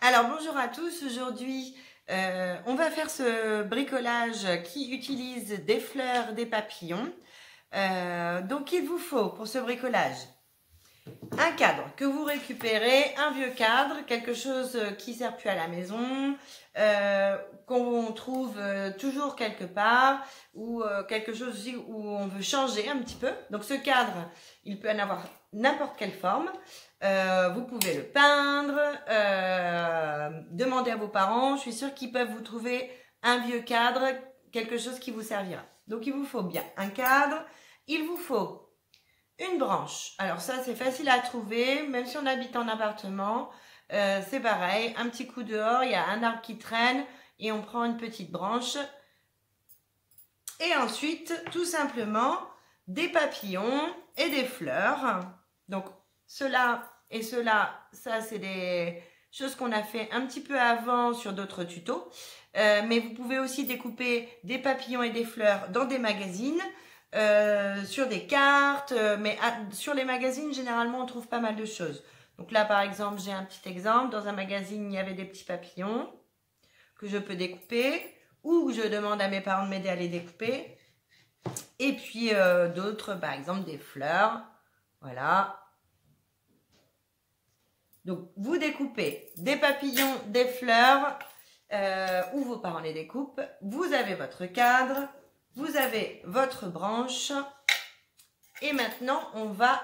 Alors bonjour à tous, aujourd'hui on va faire ce bricolage qui utilise des fleurs, des papillons. Donc il vous faut pour ce bricolage un cadre que vous récupérez, un vieux cadre, quelque chose qui ne sert plus à la maison, qu'on trouve toujours quelque part, ou quelque chose aussi où on veut changer un petit peu. Donc ce cadre, il peut en avoir n'importe quelle forme. Vous pouvez le peindre, demander à vos parents, je suis sûre qu'ils peuvent vous trouver un vieux cadre, quelque chose qui vous servira. Donc il vous faut bien un cadre, il vous faut une branche. Alors ça c'est facile à trouver, même si on habite en appartement, c'est pareil, un petit coup dehors, il y a un arbre qui traîne et on prend une petite branche. Et ensuite, tout simplement, des papillons et des fleurs. Donc cela et cela, ça c'est des choses qu'on a fait un petit peu avant sur d'autres tutos. Mais vous pouvez aussi découper des papillons et des fleurs dans des magazines, sur des cartes, mais sur les magazines, généralement, on trouve pas mal de choses. Donc là, par exemple, j'ai un petit exemple. Dans un magazine, il y avait des petits papillons que je peux découper ou je demande à mes parents de m'aider à les découper. Et puis d'autres, par exemple, des fleurs. Voilà. Donc, vous découpez des papillons, des fleurs, ou vos parents les découpent. Vous avez votre cadre, vous avez votre branche. Et maintenant, on va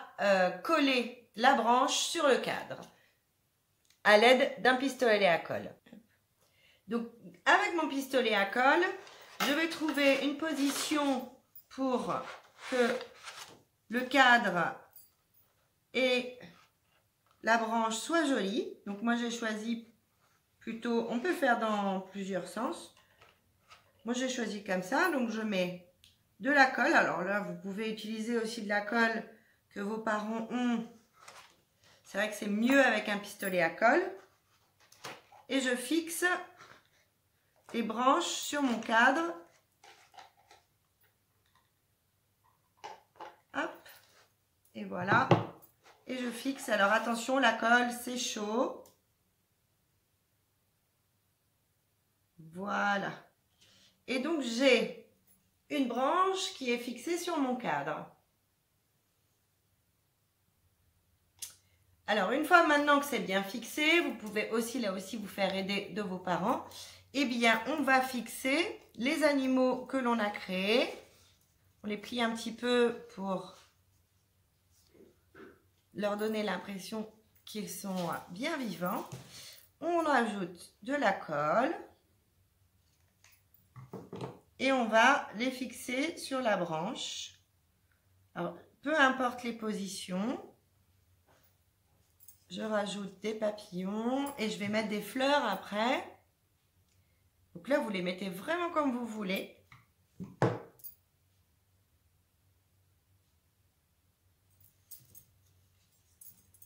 coller la branche sur le cadre à l'aide d'un pistolet à colle. Donc, avec mon pistolet à colle, je vais trouver une position pour que le cadre et la branche soit jolie. Donc moi j'ai choisi plutôt, on peut faire dans plusieurs sens. Moi j'ai choisi comme ça, donc je mets de la colle. Alors là vous pouvez utiliser aussi de la colle que vos parents ont. C'est vrai que c'est mieux avec un pistolet à colle. Et je fixe les branches sur mon cadre. Hop, et voilà. Et je fixe, alors attention, la colle c'est chaud. Voilà. Et donc j'ai une branche qui est fixée sur mon cadre. Alors une fois maintenant que c'est bien fixé, vous pouvez aussi là aussi vous faire aider de vos parents. Eh bien on va fixer les animaux que l'on a créés. On les plie un petit peu pour leur donner l'impression qu'ils sont bien vivants. On ajoute de la colle et on va les fixer sur la branche. Alors, peu importe les positions, je rajoute des papillons et je vais mettre des fleurs après. Donc là, vous les mettez vraiment comme vous voulez.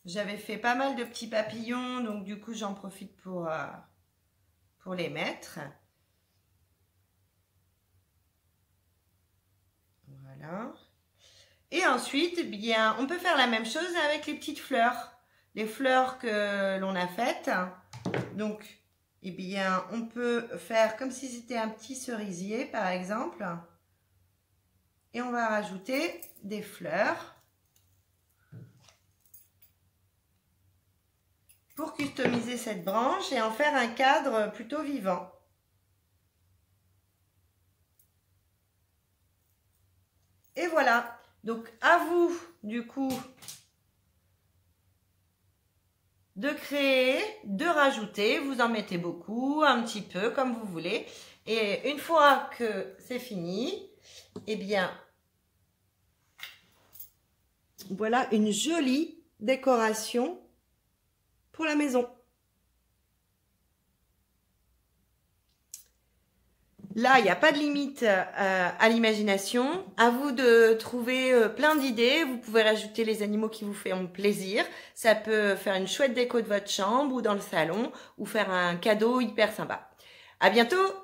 J'avais fait pas mal de petits papillons, donc du coup j'en profite pour les mettre. Voilà. Et ensuite, eh bien, on peut faire la même chose avec les petites fleurs. Les fleurs que l'on a faites. Donc, eh bien, on peut faire comme si c'était un petit cerisier, par exemple. Et on va rajouter des fleurs. Pour customiser cette branche et en faire un cadre plutôt vivant. Et voilà, donc à vous du coup de créer, de rajouter, vous en mettez beaucoup, un petit peu comme vous voulez. Et une fois que c'est fini, eh bien voilà une jolie décoration pour la maison. Là, il n'y a pas de limite à l'imagination. À vous de trouver plein d'idées. Vous pouvez rajouter les animaux qui vous font plaisir. Ça peut faire une chouette déco de votre chambre ou dans le salon ou faire un cadeau hyper sympa. À bientôt!